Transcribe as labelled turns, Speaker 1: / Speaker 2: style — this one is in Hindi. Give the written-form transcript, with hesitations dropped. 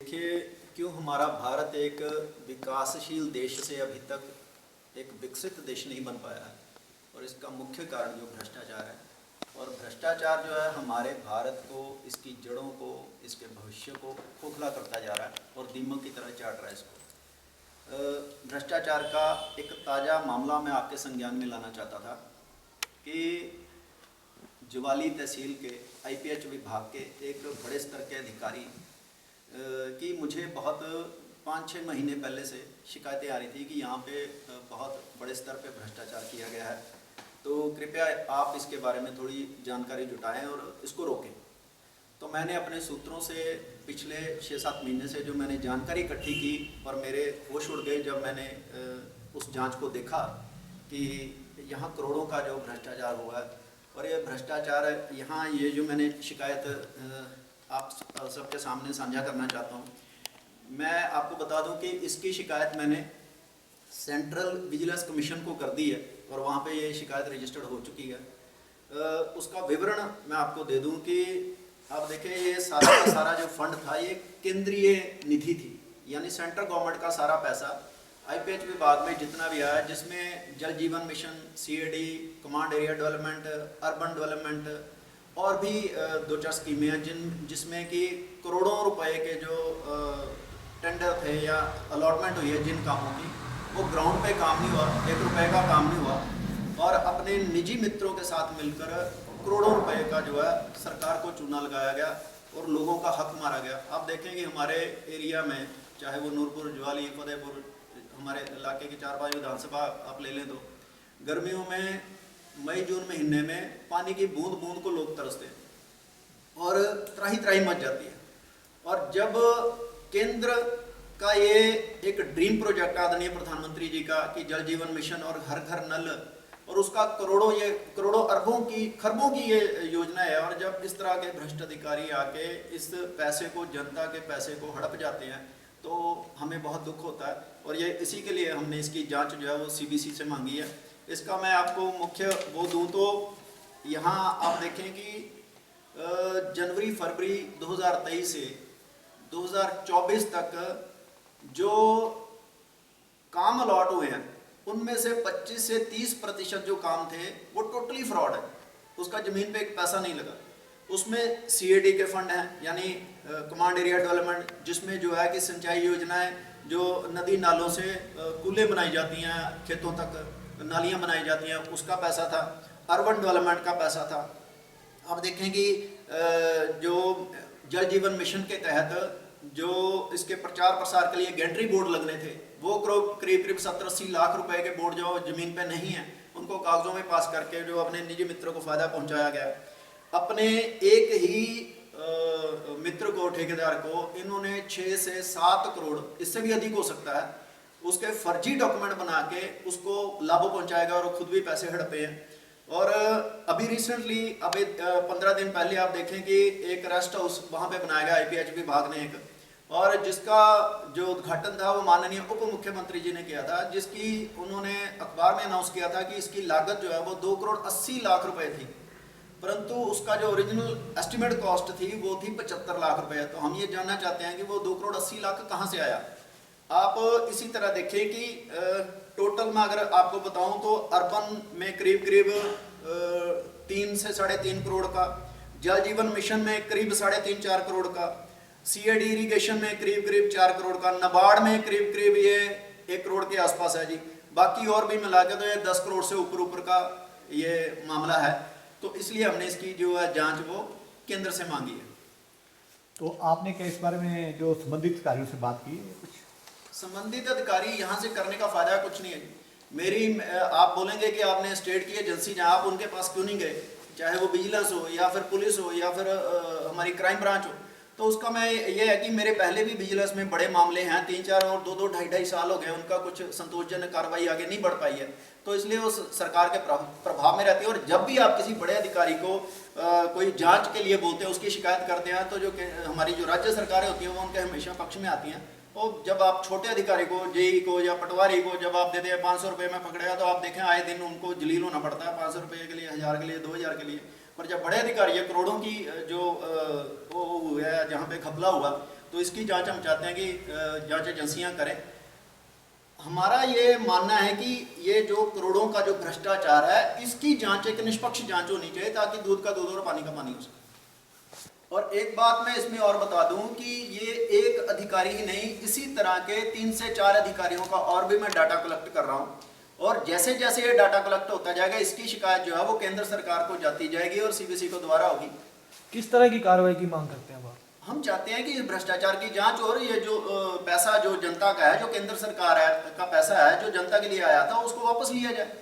Speaker 1: देखिए, क्यों हमारा भारत एक विकासशील देश से अभी तक एक विकसित देश नहीं बन पाया है। और इसका मुख्य कारण जो भ्रष्टाचार है। और भ्रष्टाचार जो है हमारे भारत को, इसकी जड़ों को, इसके भविष्य को खोखला करता जा रहा है और दीमक की तरह चाट रहा है इसको। भ्रष्टाचार का एक ताज़ा मामला मैं आपके संज्ञान में लाना चाहता था कि ज्वाली तहसील के आईपीएच विभाग के एक बड़े स्तर के अधिकारी कि मुझे बहुत 5-6 महीने पहले से शिकायतें आ रही थी कि यहाँ पे बहुत बड़े स्तर पे भ्रष्टाचार किया गया है, तो कृपया आप इसके बारे में थोड़ी जानकारी जुटाएं और इसको रोकें। तो मैंने अपने सूत्रों से पिछले 6-7 महीने से जो मैंने जानकारी इकट्ठी की और मेरे होश उड़ गए जब मैंने उस जांच को देखा कि यहाँ करोड़ों का जो भ्रष्टाचार हुआ है। और ये भ्रष्टाचार यहाँ ये जो मैंने शिकायत आप सबके सामने साझा करना चाहता हूँ। मैं आपको बता दूं कि इसकी शिकायत मैंने सेंट्रल विजिलेंस कमीशन को कर दी है और वहाँ पे ये शिकायत रजिस्टर्ड हो चुकी है। उसका विवरण मैं आपको दे दूं कि आप देखें, ये सारा का सारा जो फंड था ये केंद्रीय निधि थी, यानी सेंट्रल गवर्नमेंट का सारा पैसा आईपीएच विभाग में जितना भी आया, जिसमें जल जीवन mission, CAD, command area development, urban development और भी 2-4 स्कीमें हैं जिसमें कि करोड़ों रुपए के जो टेंडर थे या अलॉटमेंट हुई है जिन कामों की, वो ग्राउंड पे काम नहीं हुआ, 1 रुपए का काम नहीं हुआ। और अपने निजी मित्रों के साथ मिलकर करोड़ों रुपए का जो है सरकार को चूना लगाया गया और लोगों का हक मारा गया। आप देखेंगे हमारे एरिया में, चाहे वो नूरपुर, ज्वाली, फतेहपुर, हमारे इलाके की 4-5 विधानसभा आप ले लें तो गर्मियों में मई-जून महीने में पानी की बूंद बूंद को लोग तरसते हैं और त्राही त्राही मच जाती है। और जब केंद्र का ये एक ड्रीम प्रोजेक्ट आदरणीय प्रधानमंत्री जी का कि जल जीवन मिशन और हर घर नल, और उसका करोड़ों अरबों की खरबों की ये योजना है, और जब इस तरह के भ्रष्ट अधिकारी आके इस पैसे को, जनता के पैसे को हड़प जाते हैं तो हमें बहुत दुख होता है। और ये इसी के लिए हमने इसकी जांच जो है वो सीबीसी से मांगी है। इसका मैं आपको मुख्य वो दूं तो यहाँ आप देखें कि जनवरी-फरवरी 2023 से 2024 तक जो काम अलॉट हुए हैं उनमें से 25 से 30% जो काम थे वो टोटली फ्रॉड है। उसका ज़मीन पे एक पैसा नहीं लगा। उसमें सीएडी के फंड हैं, यानी कमांड एरिया डेवलपमेंट, जिसमें जो है कि सिंचाई योजनाएं, जो नदी नालों से कूलें बनाई जाती हैं, खेतों तक नालियां बनाई जाती हैं, उसका पैसा था। अर्बन डेवलपमेंट का पैसा था। आप देखें कि जो जल जीवन मिशन के तहत जो इसके प्रचार प्रसार के लिए गैंट्री बोर्ड लगने थे, वो करीब 70-80 लाख रुपए के बोर्ड जो जमीन पे नहीं है उनको कागजों में पास करके जो अपने निजी मित्रों को फायदा पहुंचाया गया। अपने एक ही मित्र को, ठेकेदार को, इन्होंने 6 से 7 करोड़, इससे भी अधिक हो सकता है, उसके फर्जी डॉक्यूमेंट बना के उसको लाभ पहुंचाएगा और खुद भी पैसे हड़पे हैं। और अभी रिसेंटली, अभी 15 दिन पहले आप देखें कि एक रेस्ट हाउस वहाँ पे बनाया गया आईपीएच विभाग ने एक, और जिसका जो उद्घाटन था वो माननीय उप मुख्यमंत्री जी ने किया था, जिसकी उन्होंने अखबार में अनाउंस किया था कि इसकी लागत जो है वो 2 करोड़ 80 लाख रुपए थी, परंतु उसका जो ओरिजिनल एस्टिमेट कॉस्ट थी वो थी 75 लाख रुपए। तो हम ये जानना चाहते हैं कि वो 2 करोड़ 80 लाख कहाँ से आया। आप इसी तरह देखें कि टोटल में अगर आपको बताऊं तो अर्बन में करीब 3 से 3.5 करोड़ का, जल जीवन मिशन में करीब 3.5-4 करोड़ का, सीएडी इरिगेशन में करीब 4 करोड़ का, नाबार्ड में करीब ये 1 करोड़ के आसपास है जी। बाकी और भी मिला के तो ये 10 करोड़ से ऊपर का ये मामला है। तो इसलिए हमने इसकी जो है जांच वो केंद्र से मांगी है।
Speaker 2: तो आपने क्या इस बारे में जो संबंधित अधिकारियों से बात की है? कुछ
Speaker 1: संबंधित अधिकारी यहाँ से करने का फायदा कुछ नहीं है। आप बोलेंगे कि आपने स्टेट की एजेंसी, जहाँ आप उनके पास क्यों नहीं गए, चाहे वो विजिलेंस हो या फिर पुलिस हो या फिर हमारी क्राइम ब्रांच हो। तो उसका मैं ये है कि मेरे पहले भी विजिलेंस में बड़े मामले हैं, 3-4 और 2-2, 2.5 साल हो गए, उनका कुछ संतोषजनक कार्रवाई आगे नहीं बढ़ पाई है। तो इसलिए वो सरकार के प्रभाव में रहती है। और जब भी आप किसी बड़े अधिकारी को कोई जांच के लिए बोलते हैं, उसकी शिकायत करते हैं, तो जो हमारी जो राज्य सरकारें होती हैं वो उनके हमेशा पक्ष में आती हैं। और जब आप छोटे अधिकारी को, जेई को या पटवारी को जब आप देते हैं 500 रुपये में पकड़ेगा, तो आप देखें आए दिन उनको जलील होना पड़ता है 500 रुपये के लिए, 1000 के लिए, 2000 के लिए। पर जब बड़े अधिकारी, करोड़ों की जो वो है, जहाँ पे घपला हुआ, तो इसकी जांच हम चाहते हैं कि जांच एजेंसियां करें। हमारा ये मानना है कि ये जो करोड़ों का जो भ्रष्टाचार है, इसकी जांच एक निष्पक्ष जांच होनी चाहिए, ताकि दूध का दूध और पानी का पानी हो सके। और एक बात मैं इसमें और बता दूं कि ये एक अधिकारी ही नहीं, इसी तरह के 3 से 4 अधिकारियों का और भी मैं डाटा कलेक्ट कर रहा हूं, और जैसे जैसे ये डाटा कलेक्ट होता जाएगा, इसकी शिकायत जो है वो केंद्र सरकार को जाती जाएगी और सीबीसी को दोबारा होगी।
Speaker 3: किस तरह की कार्रवाई की मांग करते हैं आप?
Speaker 1: हम चाहते हैं कि इस भ्रष्टाचार की जांच, और ये जो पैसा जो जनता का है, जो केंद्र सरकार है का पैसा है जो जनता के लिए आया था, उसको वापस लिया जाए।